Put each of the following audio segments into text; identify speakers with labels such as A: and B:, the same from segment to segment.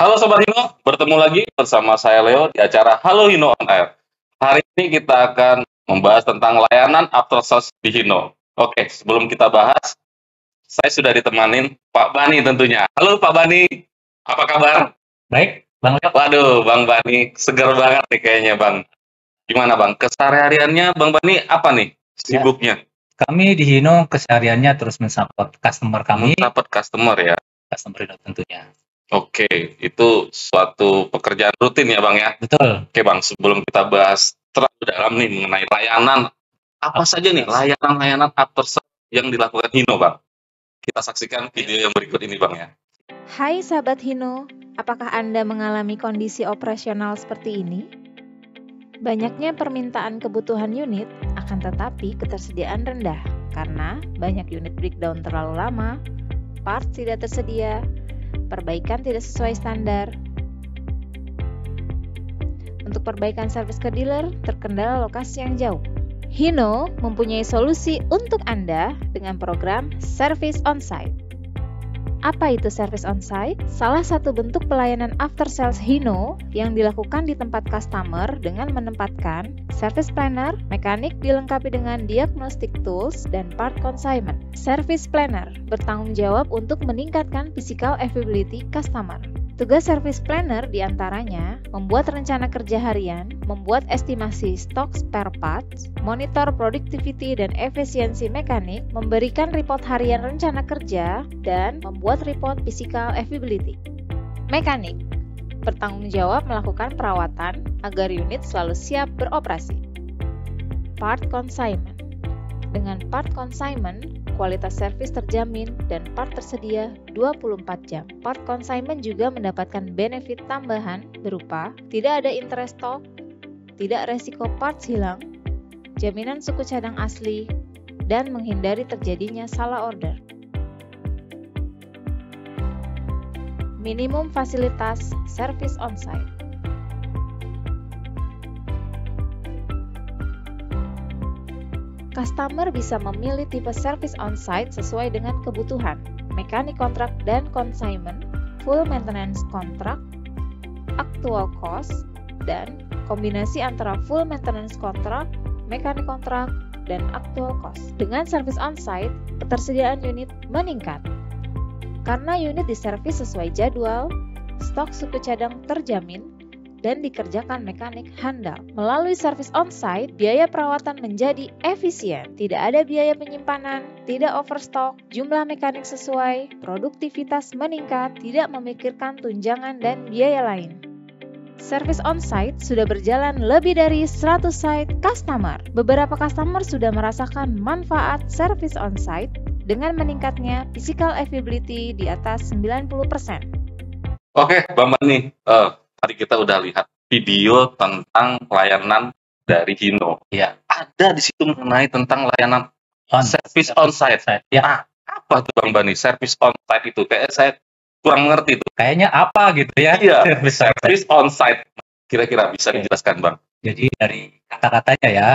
A: Halo Sobat Hino, bertemu lagi bersama saya Leo di acara Halo Hino On Air. Hari ini kita akan membahas tentang layanan after sales di Hino. Oke, sebelum kita bahas, saya sudah ditemanin Pak Bani tentunya. Halo Pak Bani, apa kabar?
B: Baik, Bang Leo.
A: Waduh, Bang Bani, seger banget nih kayaknya Bang. Gimana Bang, kesehariannya Bang Bani apa nih sibuknya?
B: Kami di Hino kesehariannya terus mensupport customer kami,
A: Dapat customer ya?
B: customer Hino tentunya.
A: Oke, itu suatu pekerjaan rutin ya Bang ya?
B: Betul.
A: Oke Bang, sebelum kita bahas terlalu dalam nih mengenai layanan, apa saja nih layanan-layanan after sales yang dilakukan Hino Bang? Kita saksikan video yang berikut ini Bang ya.
C: Hai sahabat Hino, apakah Anda mengalami kondisi operasional seperti ini? Banyaknya permintaan kebutuhan unit, akan tetapi ketersediaan rendah karena banyak unit breakdown terlalu lama, parts tidak tersedia, perbaikan tidak sesuai standar. Untuk perbaikan servis ke dealer, terkendala lokasi yang jauh. Hino mempunyai solusi untuk Anda dengan program Service On-Site. Apa itu Service On-Site? Salah satu bentuk pelayanan after sales Hino yang dilakukan di tempat customer dengan menempatkan service planner, mekanik dilengkapi dengan diagnostic tools, dan part consignment. Service planner bertanggung jawab untuk meningkatkan physical availability customer. Tugas service planner diantaranya membuat rencana kerja harian, membuat estimasi stok spare parts, monitor productivity dan efisiensi mekanik, memberikan report harian rencana kerja, dan membuat report physical availability. Mekanik bertanggung jawab melakukan perawatan agar unit selalu siap beroperasi. Part consignment. Dengan part consignment, kualitas servis terjamin dan part tersedia 24 jam. Part consignment juga mendapatkan benefit tambahan berupa tidak ada interest stock, tidak resiko parts hilang, jaminan suku cadang asli, dan menghindari terjadinya salah order. Minimum fasilitas service on-site. Customer bisa memilih tipe service on-site sesuai dengan kebutuhan, mekanik kontrak dan consignment, full maintenance kontrak, actual cost, dan kombinasi antara full maintenance kontrak, mekanik kontrak, dan actual cost. Dengan service on-site, ketersediaan unit meningkat. Karena unit diservis sesuai jadwal, stok suku cadang terjamin, dan dikerjakan mekanik handal. Melalui service on-site, biaya perawatan menjadi efisien. Tidak ada biaya penyimpanan, tidak overstock, jumlah mekanik sesuai, produktivitas meningkat, tidak memikirkan tunjangan dan biaya lain. Service on-site sudah berjalan lebih dari 100 site customer. Beberapa customer sudah merasakan manfaat service on-site dengan meningkatnya physical availability di atas 90%.
A: Oke, Bang Bani, tadi kita udah lihat video tentang layanan dari Hino.
B: Ya.
A: Ada di situ mengenai tentang layanan service on-site.
B: Ya.
A: Apa tuh Bang Bani? Service on-site itu kayak saya kurang mengerti tuh.
B: Kayaknya apa gitu ya?
A: Iya, service on-site. Kira-kira bisa dijelaskan Bang?
B: Jadi dari kata-katanya ya,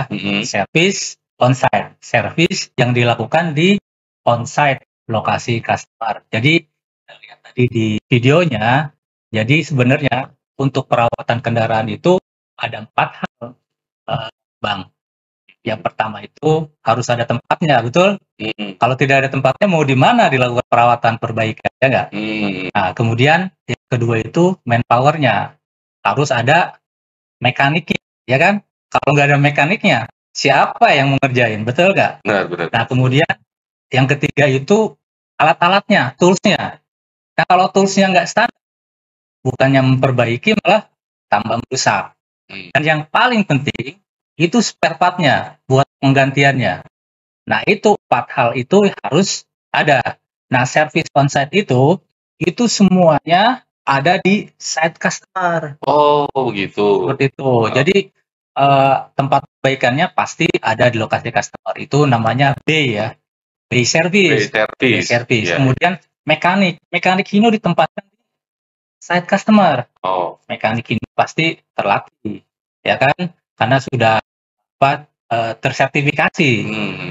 B: service on-site, service yang dilakukan di on-site lokasi customer. Jadi kita lihat tadi di videonya, jadi sebenarnya untuk perawatan kendaraan itu ada 4 hal, Bang. Yang pertama itu harus ada tempatnya, betul? Kalau tidak ada tempatnya, mau di mana dilakukan perawatan perbaikan, ya nggak? Nah, kemudian yang kedua itu manpower-nya. Harus ada mekaniknya, ya kan? Kalau nggak ada mekaniknya, siapa yang mengerjain, betul nggak?
A: Benar.
B: Nah, kemudian yang ketiga itu alat-alatnya, tools-nya. Nah, kalau tools-nya nggak standar, bukannya memperbaiki malah tambah merusak. Dan yang paling penting itu spare part-nya buat penggantiannya. Nah, itu 4 hal itu harus ada. Nah, service on-site itu semuanya ada di site customer.
A: Oh, begitu.
B: Seperti itu. Jadi tempat perbaikannya pasti ada di lokasi customer. Itu namanya bay ya. Bay service.
A: Yeah.
B: Kemudian mekanik Hino ditempatkan di site customer. Mekanik ini pasti terlatih, ya kan? Karena sudah tersertifikasi.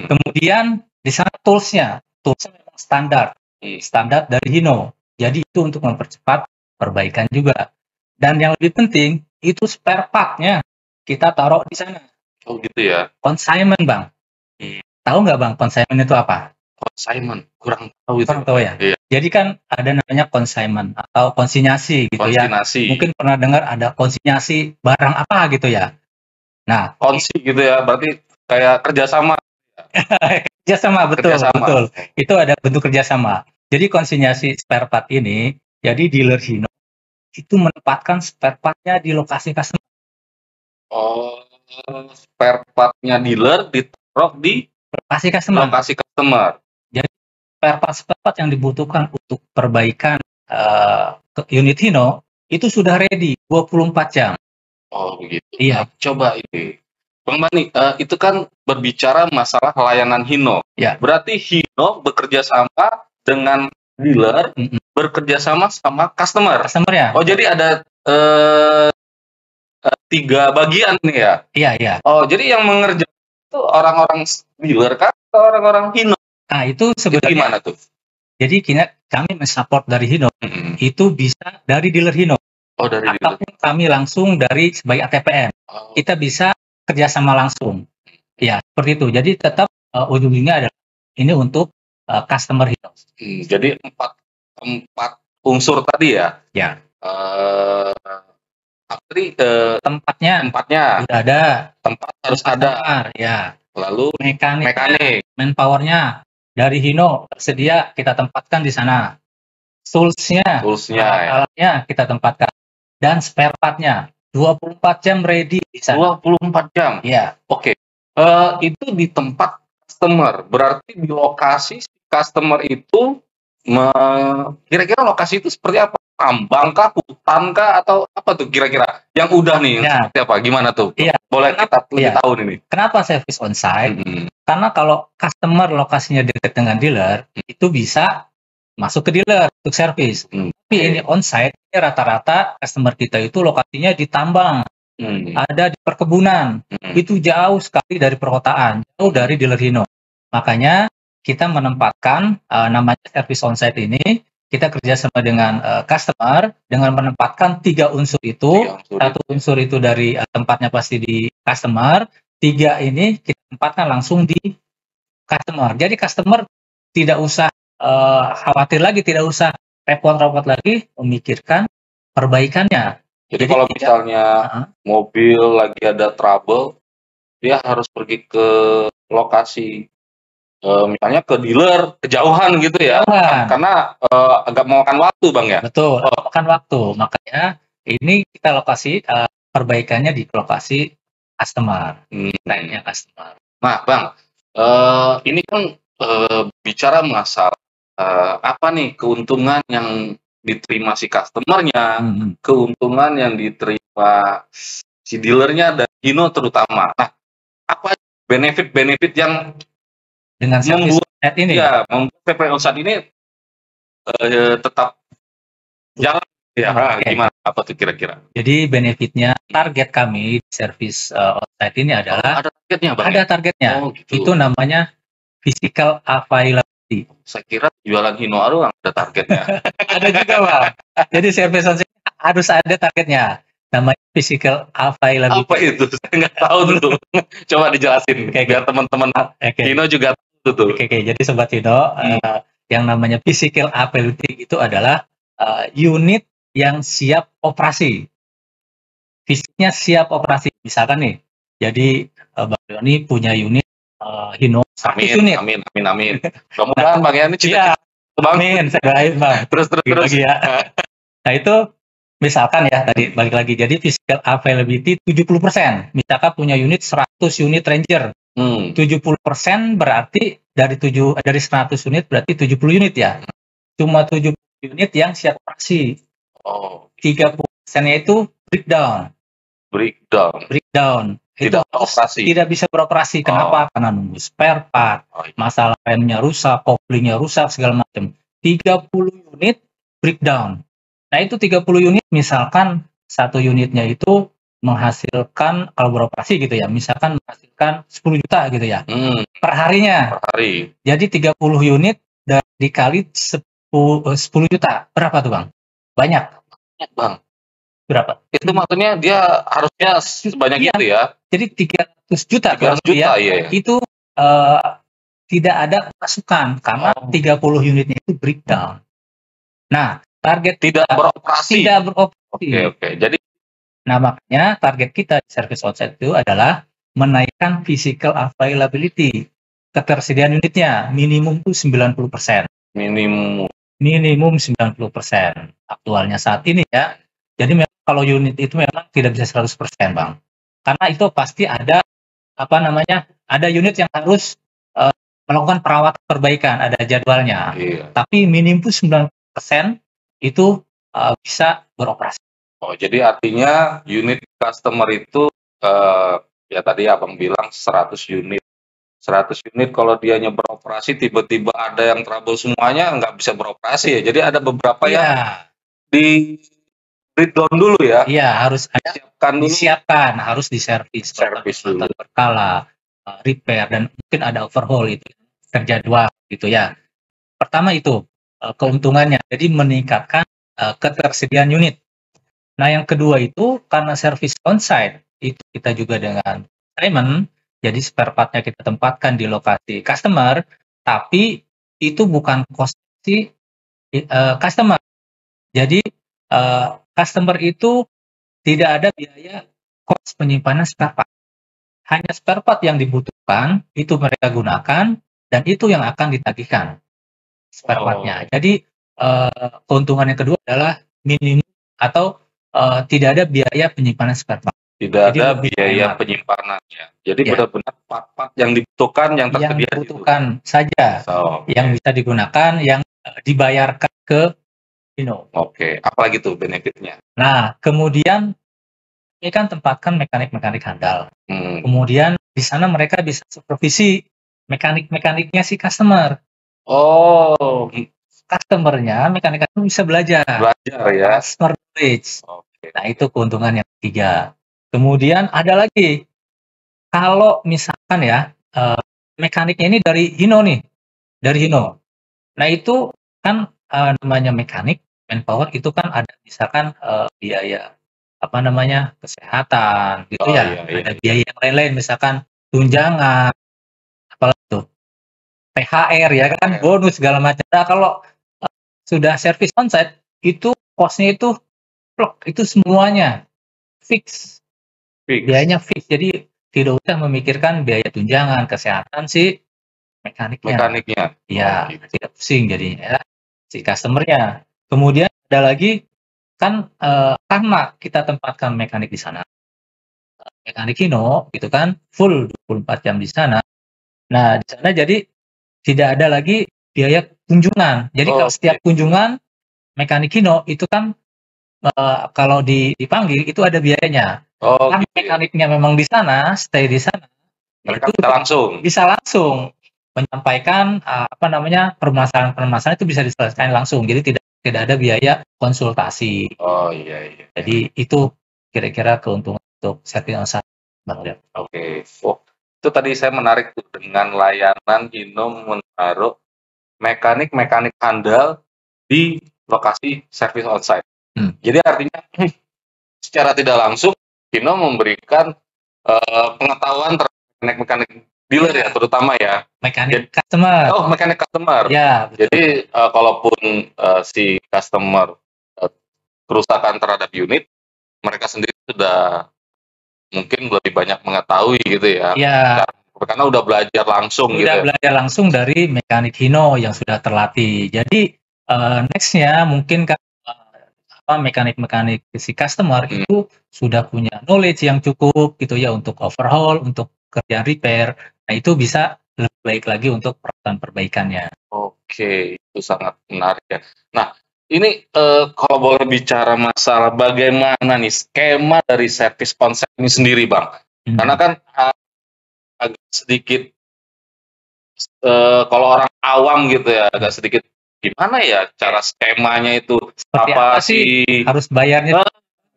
B: Kemudian di sana toolsnya memang standar dari Hino. Jadi itu untuk mempercepat perbaikan juga. Dan yang lebih penting, itu spare part-nya kita taruh di sana.
A: Oh gitu ya.
B: Consignment, Bang. Tahu nggak, Bang, consignment itu apa?
A: Consignment, kurang tahu itu.
B: Kurang tahu ya?
A: Iya.
B: Jadi kan ada namanya consignment atau konsinyasi gitu ya. Mungkin pernah dengar ada konsinyasi barang apa gitu ya. Nah,
A: konsi gitu ya, berarti kayak kerjasama.
B: Kerjasama, betul. Itu ada bentuk kerjasama. Jadi konsinyasi spare part ini, jadi dealer Hino itu menempatkan spare part-nya di lokasi customer.
A: Oh, spare part-nya dealer ditaruh di
B: lokasi customer. Jadi spare part yang dibutuhkan untuk perbaikan unit Hino itu sudah ready 24 jam.
A: Oh begitu.
B: Iya.
A: Coba ini, Bang Bani, itu kan berbicara masalah layanan Hino.
B: Ya.
A: Berarti Hino bekerja sama dengan dealer, bekerja sama customer.
B: Ya.
A: Oh jadi ada 3 bagian nih ya?
B: Iya.
A: Oh jadi yang mengerjakan itu orang-orang dealer kan atau orang-orang Hino?
B: Nah itu sebenarnya
A: gimana tuh?
B: Jadi kami mensupport dari Hino, itu bisa dari dealer Hino.
A: Oh dari
B: dealer. Ataupun kami langsung dari sebagai ATPM. Kita bisa kerjasama langsung. Ya seperti itu. Jadi tetap ujung-ujungnya adalah ini untuk customer Hino.
A: Jadi 4 unsur tadi ya?
B: Ya.
A: Tempatnya
B: udah ada,
A: tempat harus ada,
B: ya.
A: Lalu mekanik,
B: manpowernya dari Hino tersedia, kita tempatkan di sana. Toolsnya, alatnya kita tempatkan, dan spare partnya 24 jam ready di sana.
A: 24 jam.
B: Ya.
A: Oke. Itu di tempat customer, berarti di lokasi customer itu kira-kira lokasi itu seperti apa? Tambang kah, hutan kah, atau apa tuh kira-kira? Yang udah nih, seperti apa? Gimana tuh?
B: Iya.
A: Boleh kita lebih tahu nih.
B: Kenapa service on-site? Karena kalau customer lokasinya dekat dengan dealer, itu bisa masuk ke dealer untuk service. Tapi ini on-site, rata-rata customer kita itu lokasinya di tambang, ada di perkebunan, itu jauh sekali dari perkotaan, jauh dari dealer Hino. Makanya kita menempatkan namanya service on-site ini. Kita kerjasama dengan customer dengan menempatkan 3 unsur itu. 1 unsur itu dari tempatnya pasti di customer, 3 ini kita tempatkan langsung di customer. Jadi customer tidak usah khawatir lagi, tidak usah repot-repot lagi memikirkan perbaikannya.
A: Jadi kalau misalnya mobil lagi ada trouble, dia harus pergi ke lokasi. Misalnya ke dealer kejauhan gitu ya, karena agak memakan waktu, Bang ya.
B: Betul, memakan waktu. Makanya ini kita lokasi perbaikannya di lokasi customer, lainnya customer.
A: Nah, Bang, ini kan bicara masalah apa nih keuntungan yang diterima si customernya, keuntungan yang diterima si dealernya dan Hino terutama. Nah, apa benefit-benefit yang
B: dengan service ini?
A: Ya, membuat service on-site ini tetap jalan ya. Gimana? Apa tuh kira-kira?
B: Jadi benefitnya, target kami di service on-site ini adalah
A: ada targetnya, Bang?
B: Ada targetnya.
A: Gitu.
B: Itu namanya physical availability.
A: Saya kira jualan Hino Aru ada targetnya.
B: Ada juga, Bang. Jadi service on-site harus ada targetnya. Namanya physical availability.
A: Apa itu? Saya nggak tahu tuh. Coba dijelasin biar teman-teman Hino juga tahu tuh.
B: Oke. Jadi Sobat Hino, yang namanya physical availability itu adalah unit yang siap operasi. Fisiknya siap operasi. Misalkan nih, jadi Bang Leoni punya unit Hino 100 unit.
A: Amin. Mudah-mudahan Bang ya ini
B: cita-cita. Amin, saya doain, Bang.
A: Terus.
B: Ya. Nah itu misalkan ya tadi balik lagi, jadi physical availability 70%. Misalkan punya unit 100 unit Ranger. 70% berarti dari 100 unit berarti 70 unit ya. Cuma 70 unit yang siap operasi. 30%-nya itu breakdown. Itu tidak bisa beroperasi. Kenapa? Karena nunggu spare part, masalah remnya rusak, koplingnya rusak, segala macam. 30 unit breakdown. Nah itu 30 unit, misalkan satu unitnya itu menghasilkan, kalau beroperasi gitu ya, misalkan menghasilkan 10 juta gitu ya, per harinya. Jadi 30 unit dikali 10 juta, berapa tuh Bang? Banyak.
A: Bang.
B: Berapa?
A: Itu maksudnya dia harusnya sebanyak
B: Iya.
A: itu ya.
B: Jadi 300 juta
A: 300 juta ya.
B: itu tidak ada masukan karena 30 unitnya itu breakdown. Nah, target
A: tidak beroperasi. Oke. Jadi
B: nah, makanya target kita di service onsite itu adalah menaikkan physical availability, ketersediaan unitnya minimum itu 90%. Minimum 90% aktualnya saat ini ya. Jadi memang kalau unit itu memang tidak bisa 100%, Bang. Karena itu pasti ada ada unit yang harus melakukan perawatan perbaikan, ada jadwalnya.
A: Iya.
B: Tapi minimum 90% itu bisa beroperasi.
A: Oh, jadi artinya unit customer itu ya tadi Abang bilang 100 unit. 100 unit kalau dianya beroperasi tiba-tiba ada yang trouble semuanya nggak bisa beroperasi ya. Jadi ada beberapa yang di breakdown dulu ya.
B: Iya, harus disiapkan, harus diservis
A: dulu.
B: Berkala, repair dan mungkin ada overhaul itu terjadwal gitu ya. Pertama itu keuntungannya, jadi meningkatkan ketersediaan unit. Nah, yang kedua itu karena service onsite itu kita juga dengan consignment, jadi spare partnya kita tempatkan di lokasi customer, tapi itu bukan cost customer. Jadi customer itu tidak ada biaya cost penyimpanan spare part. Hanya spare part yang dibutuhkan itu mereka gunakan dan itu yang akan ditagihkan spare partnya. Jadi keuntungan yang kedua adalah minimum atau tidak ada biaya penyimpanan spare part.
A: Tidak ada biaya penyimpanannya. Jadi benar-benar part-part yang dibutuhkan, yang tersedia
B: yang dibutuhkan saja, yang bisa digunakan, yang dibayarkan ke Hino.
A: Oke, apalagi tuh benefitnya?
B: Nah, kemudian ini kan tempatkan mekanik-mekanik handal. Kemudian di sana mereka bisa supervisi mekanik-mekaniknya si customer.
A: Oh,
B: customernya, mekanik itu bisa belajar
A: ya.
B: Customer knowledge. Nah, itu keuntungan yang ketiga. Kemudian ada lagi, kalau misalkan ya mekaniknya ini dari Hino nih, dari Hino. Nah, itu kan namanya mekanik, manpower itu kan ada misalkan biaya kesehatan gitu ya. Ada biaya yang lain-lain, misalkan tunjangan, apalagi itu THR ya kan, bonus segala macam. Nah, kalau sudah service onsite itu cost-nya itu semuanya fix. Biayanya fix. Jadi tidak usah memikirkan biaya tunjangan kesehatan si mekaniknya. Ya, tidak pusing jadinya ya, si customernya. Kemudian ada lagi kan karena kita tempatkan mekanik di sana. Mekanik Hino gitu kan full 24 jam di sana. Nah, di sana jadi tidak ada lagi biaya kunjungan. Jadi kalau setiap kunjungan mekanik Hino itu kan kalau dipanggil itu ada biayanya. Kan mekaniknya memang di sana, stay di sana.
A: Mereka bisa langsung
B: menyampaikan permasalahan-permasalahan itu bisa diselesaikan langsung. Jadi tidak ada biaya konsultasi.
A: Oh iya.
B: Jadi itu kira-kira keuntungan untuk service onsite.
A: Oke. Itu tadi saya menarik tuh dengan layanan Hino menaruh mekanik handal di lokasi service onsite. Jadi artinya secara tidak langsung Hino memberikan pengetahuan terhadap mekanik dealer ya, terutama ya.
B: Mekanik customer.
A: Oh, mekanik customer.
B: Ya.
A: Betul. Jadi kalaupun si customer kerusakan terhadap unit, mereka sendiri sudah mungkin lebih banyak mengetahui gitu ya.
B: Iya.
A: Karena udah belajar langsung gitu.
B: Udah belajar langsung dari mekanik Hino yang sudah terlatih. Jadi nextnya mungkin kan mekanik-mekanik si customer itu sudah punya knowledge yang cukup gitu ya untuk overhaul, untuk kerjaan repair. Nah, itu bisa lebih baik lagi untuk perawatan perbaikannya.
A: Oke, itu sangat menarik ya. Nah, ini kalau boleh bicara masalah bagaimana nih skema dari service onsite ini sendiri, Bang. Karena kan agak sedikit kalau orang awam gitu ya, agak sedikit gimana ya cara skemanya itu?
B: Seperti apa sih harus bayarnya?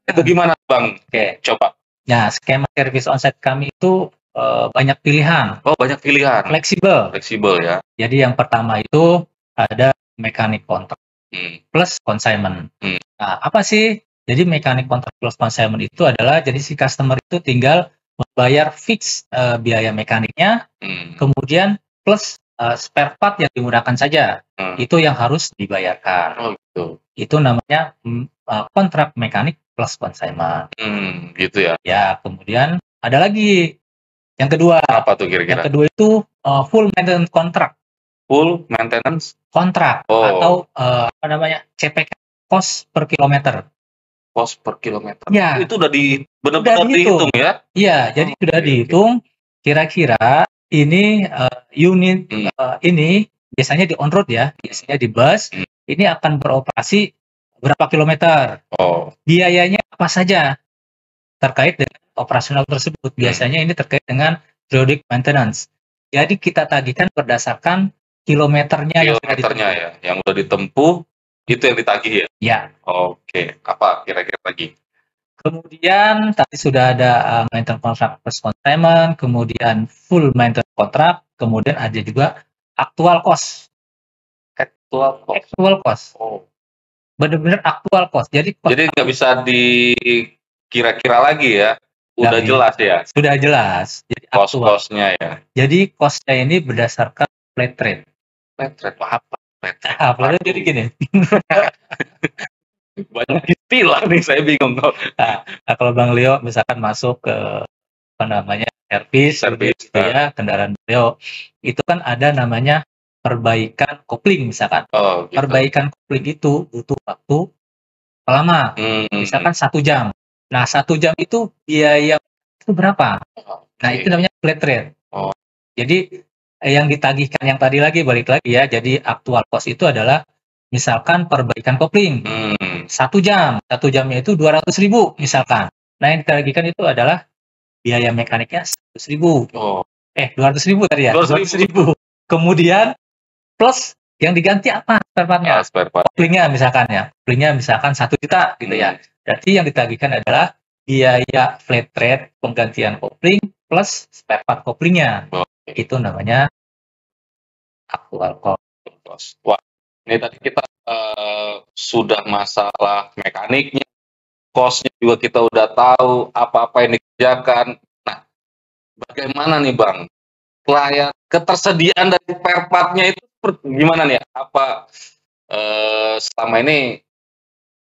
A: Itu gimana, Bang?
B: Oke,
A: coba.
B: Nah, skema service onsite kami itu banyak pilihan.
A: Oh, banyak pilihan.
B: Fleksibel ya. Jadi yang pertama itu ada mekanik kontrak plus consignment. Nah, apa sih Jadi mekanik kontrak plus consignment itu adalah jadi si customer itu tinggal membayar fix biaya mekaniknya, kemudian plus spare part yang digunakan saja. Itu yang harus dibayarkan.
A: Oh gitu.
B: Itu namanya kontrak mekanik plus consignment.
A: Gitu ya.
B: Ya, kemudian ada lagi yang kedua.
A: Apa tuh kira-kira?
B: Yang kedua itu full maintenance contract.
A: Full maintenance
B: kontrak atau apa namanya CPK, cost per kilometer.
A: Cost per kilometer.
B: Ya.
A: Itu udah benar-benar dihitung ya?
B: Iya, jadi sudah dihitung kira-kira ini unit ini biasanya di on road ya, biasanya di bus ini akan beroperasi berapa kilometer. Biayanya apa saja terkait dengan operasional tersebut. Biasanya ini terkait dengan periodic maintenance. Jadi kita tagihkan berdasarkan kilometernya
A: yang udah ditempuh itu yang ditagih ya?
B: Ya.
A: Oke. Apa kira-kira lagi?
B: Kemudian tadi sudah ada maintenance contract plus consignment, kemudian full maintenance contract, kemudian ada juga actual cost. Actual cost. Benar-benar actual cost. Jadi
A: nggak bisa dikira-kira lagi ya? Udah jelas ya?
B: Sudah jelas. Jadi
A: cost-nya ya?
B: Jadi cost-nya ini berdasarkan flat rate.
A: Flat rate apa?
B: Flat rate jadi gini.
A: Banyak istilah nih, saya bingung.
B: Nah, kalau Bang Leo misalkan masuk ke apa namanya servis gitu ya, kendaraan Leo, itu kan ada namanya perbaikan kopling misalkan.
A: Gitu.
B: Perbaikan kopling itu butuh waktu lama, misalkan 1 jam. Nah 1 jam itu biaya itu berapa? Nah itu namanya flat rate. Jadi yang ditagihkan yang tadi lagi balik lagi ya. Jadi actual cost itu adalah misalkan perbaikan kopling 1 jam, 1 jamnya itu 200.000 misalkan. Nah yang ditagihkan itu adalah biaya mekaniknya 100.000. 200.000 tadi ya. 200.000. Kemudian plus yang diganti apa spare partnya? Koplingnya misalkan ya. Koplingnya misalkan 1 juta gitu ya. Berarti yang ditagihkan adalah biaya flat rate penggantian kopling plus spare part koplingnya. Itu namanya actual cost.
A: Wah, ini tadi kita sudah masalah mekaniknya, cost-nya juga kita udah tahu apa-apa yang dikerjakan. Nah, bagaimana nih Bang? Ketersediaan dari spare part-nya itu gimana nih? Apa selama ini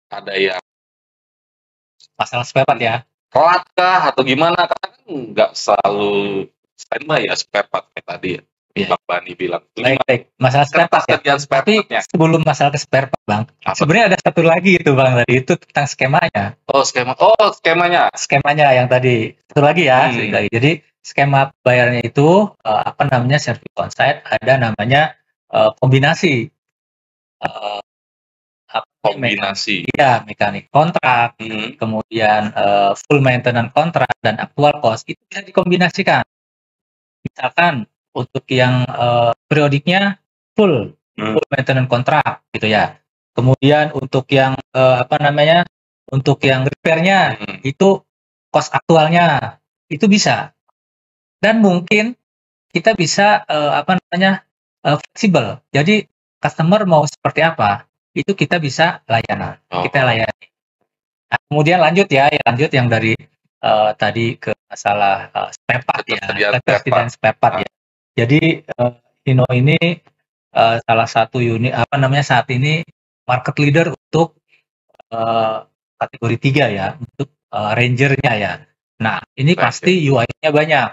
A: ada yang
B: masalah spare part ya?
A: Telat kah atau gimana? Karena kan nggak selalu standby ya spare part kayak tadi ya. Bang Bani bilang.
B: Baik. Masalah spare part ya. Tapi sebelum masalah ke spare part Bang, sebenarnya ada satu lagi itu Bang tadi, itu tentang skemanya.
A: Skemanya.
B: Skemanya yang tadi. Satu lagi ya. Jadi skema bayarnya itu apa namanya service on-site, ada namanya kombinasi.
A: Kombinasi.
B: Iya, mekanik kontrak, kemudian full maintenance kontrak dan actual cost itu bisa dikombinasikan. Misalkan untuk yang periodiknya full maintenance kontrak gitu ya. Kemudian untuk yang untuk yang repairnya itu cost aktualnya itu bisa. Dan mungkin kita bisa fleksibel. Jadi customer mau seperti apa itu kita bisa kita layani. Nah, kemudian lanjut yang dari tadi ke masalah spare part ya, ketersediaan spare part ya. Jadi Hino ini salah satu unit saat ini market leader untuk kategori 3 ya, untuk Ranger-nya ya. Nah, ini pasti UI-nya banyak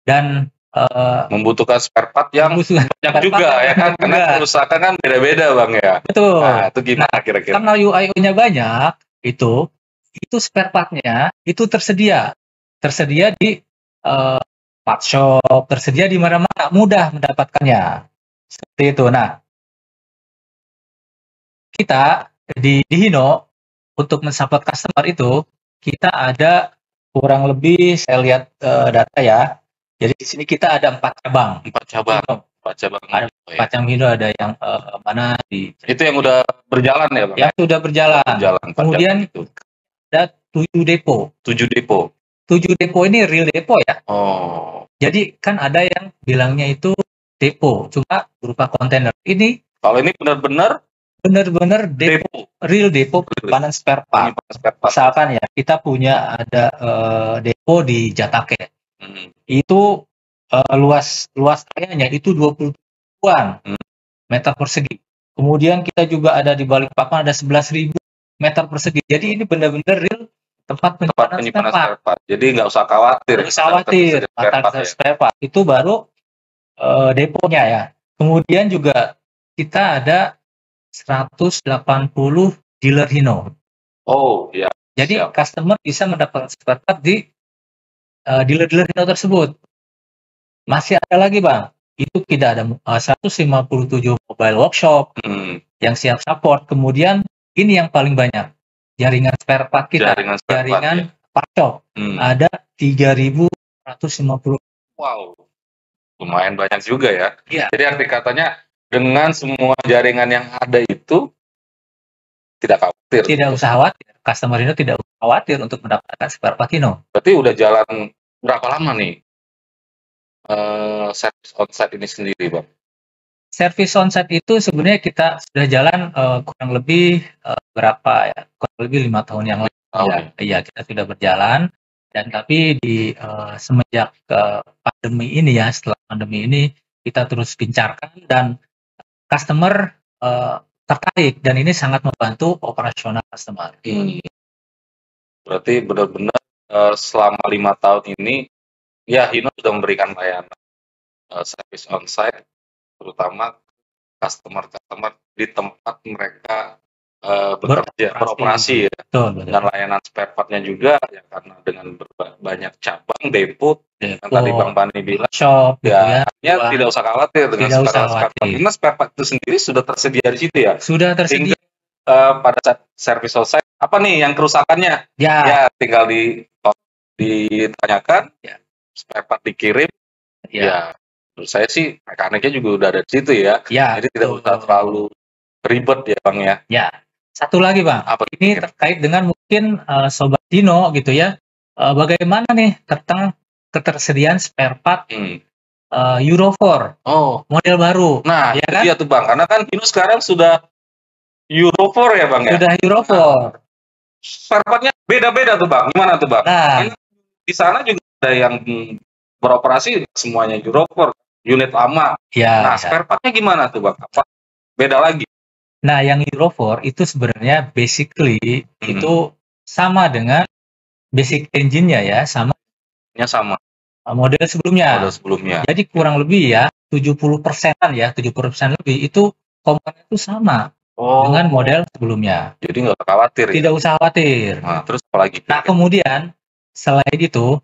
B: dan
A: membutuhkan spare part yang banyak juga ya kan, karena kerusakan kan beda-beda Bang ya.
B: Betul.
A: Nah, itu gimana kira-kira?
B: Karena UI-nya banyak, itu spare part-nya itu tersedia di part shop, tersedia di mana-mana, mudah mendapatkannya. Seperti itu. Nah, kita di Hino untuk mensupport customer itu kita ada kurang lebih saya lihat data ya. Jadi di sini kita ada 4 cabang.
A: 4 cabang.
B: Ada 4 cabang Hino, ada yang mana di
A: itu yang udah berjalan ya Bang?
B: Yang sudah berjalan. Kemudian ada 7 depo. 7 depo ini real depo ya. Jadi kan ada yang bilangnya itu depo, cuma berupa kontainer. Kalau
A: ini benar-benar
B: benar-benar depo, real depo penyimpanan spare part. Misalkan ya, kita punya ada depo di Jatake. Itu luas areanya itu 20-an meter persegi. Kemudian kita juga ada di Balikpapan ada 11.000 meter persegi. Jadi ini benar-benar real tempat penyimpanan spare part.
A: Jadi nggak usah khawatir.
B: Nggak usah khawatir. Spare part itu baru deponya ya. Kemudian juga kita ada 180 dealer Hino.
A: Oh ya.
B: Jadi customer bisa mendapatkan spare part di dealer-dealer Hino tersebut. Masih ada lagi Bang. Itu kita ada 157 mobile workshop yang siap support. Kemudian ini yang paling banyak jaringan spare part kita, jaringan part shop ada 3.150.
A: Wow, lumayan banyak juga ya.
B: Iya.
A: Jadi arti katanya dengan semua jaringan yang ada itu tidak khawatir.
B: Tidak usah khawatir. Customer Hino tidak usah khawatir untuk mendapatkan spare part Hino.
A: Berarti udah jalan berapa lama nih service onsite ini sendiri, Bang?
B: Service onsite itu sebenarnya kita sudah jalan kurang lebih berapa ya? Kurang lebih 5 tahun yang lalu. Iya, kita sudah berjalan. Dan tapi di semenjak pandemi ini ya, setelah pandemi ini kita terus gencarkan dan customer tertarik dan ini sangat membantu operasional customer.
A: Berarti benar-benar selama 5 tahun ini ya Hino sudah memberikan layanan service onsite terutama customer di tempat mereka bekerja, beroperasi ya.
B: Betul.
A: Dan layanan spare part-nya juga ya karena dengan banyak cabang, depo, yang tadi Bang Bani bilang,
B: shop,
A: ya, tidak usah khawatir dengan spare part. Karena spare part itu sendiri sudah tersedia di situ ya.
B: Sudah tersedia.
A: Pada saat service onsite, apa nih yang kerusakannya? Ya tinggal ditanyakan, spare part dikirim, ya menurut saya sih mekaniknya juga udah ada di situ ya. Jadi tidak usah terlalu ribet ya Bang ya.
B: Ya. Satu lagi Bang, ini terkait dengan mungkin Sobat Hino gitu ya. Bagaimana nih tentang ketersediaan spare part Euro 4 model baru.
A: Nah, ya kan? Iya tuh Bang, karena kan Hino sekarang sudah Euro 4 ya Bang ya.
B: Sudah Euro 4.
A: Spare part-nya beda-beda tuh Bang. Gimana tuh Bang?
B: Nah,
A: ini di sana juga ada yang beroperasi semuanya Euro 4, unit lama. Nah, spare part-nya gimana tuh Bang? Apa beda lagi?
B: Nah, yang Euro 4 itu sebenarnya basically itu sama dengan basic engine-nya ya, sama model sebelumnya. Jadi kurang lebih ya 70%-an ya, 70% lebih itu komponen itu sama dengan model sebelumnya.
A: Jadi nggak usah khawatir.
B: Tidak usah khawatir.
A: Nah, terus apa lagi?
B: Nah, kemudian selain itu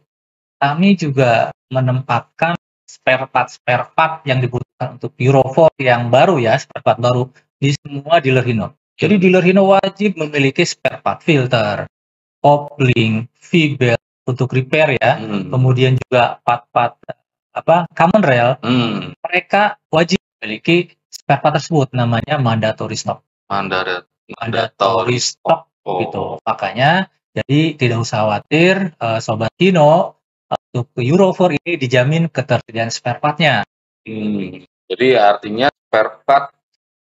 B: kami juga menempatkan spare part yang dibutuhkan untuk Euro 4 yang baru ya, spare part baru di semua dealer Hino. Jadi dealer Hino wajib memiliki spare part filter, kopling, V-belt untuk repair ya. Kemudian juga part-part common rail. Mereka wajib memiliki spare part tersebut, namanya mandatory stock. Mandatory stock gitu. Makanya jadi tidak usah khawatir Sobat Hino untuk Euro 4 ini dijamin ketersediaan spare part-nya.
A: Jadi artinya spare part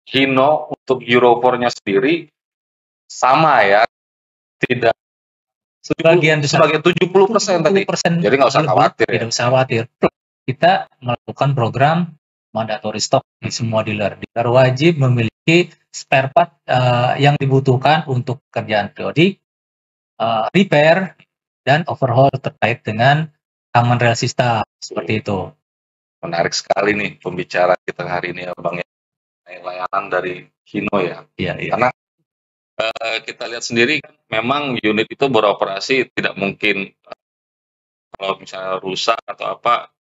A: Hino untuk Euro 4-nya sendiri sama ya, tidak sebagian 70% tadi. Jadi nggak usah khawatir.
B: Tidak usah khawatir. Kita melakukan program mandatory stock di semua dealer. Dealer wajib memiliki spare part yang dibutuhkan untuk kerjaan periodik, repair, dan overhaul terkait dengan common rail system seperti itu.
A: Menarik sekali nih pembicaraan kita hari ini ya Bang ya. Layanan dari Hino ya. Karena kita lihat sendiri kan memang unit itu beroperasi tidak mungkin kalau misalnya rusak atau apa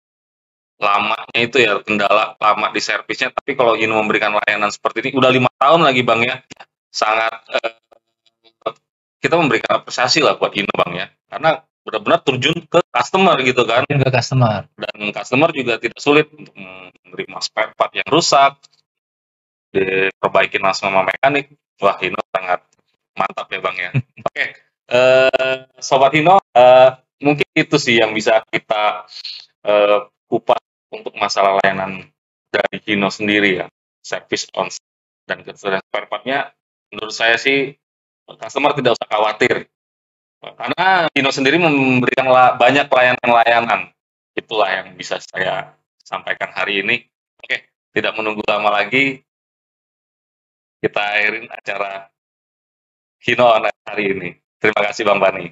A: lamanya itu ya kendala lama di servisnya. Tapi kalau Hino memberikan layanan seperti ini udah 5 tahun lagi Bang ya, sangat kita memberikan apresiasi lah buat Hino Bang ya, karena benar-benar terjun ke customer gitu kan.
B: Ke customer.
A: Dan customer juga tidak sulit untuk menerima spare part yang rusak, diperbaiki langsung sama mekanik. Wah, Hino sangat mantap ya Bang ya. Oke, Sobat Hino, mungkin itu sih yang bisa kita kupas untuk masalah layanan dari Hino sendiri ya, service onsite. Dan ketersediaan spare part-nya menurut saya sih customer tidak usah khawatir. Karena Hino sendiri memberikan banyak layanan-layanan. Itulah yang bisa saya sampaikan hari ini. Oke, tidak menunggu lama lagi, kita akhirin acara Hino On Air hari ini. Terima kasih Bang Bani.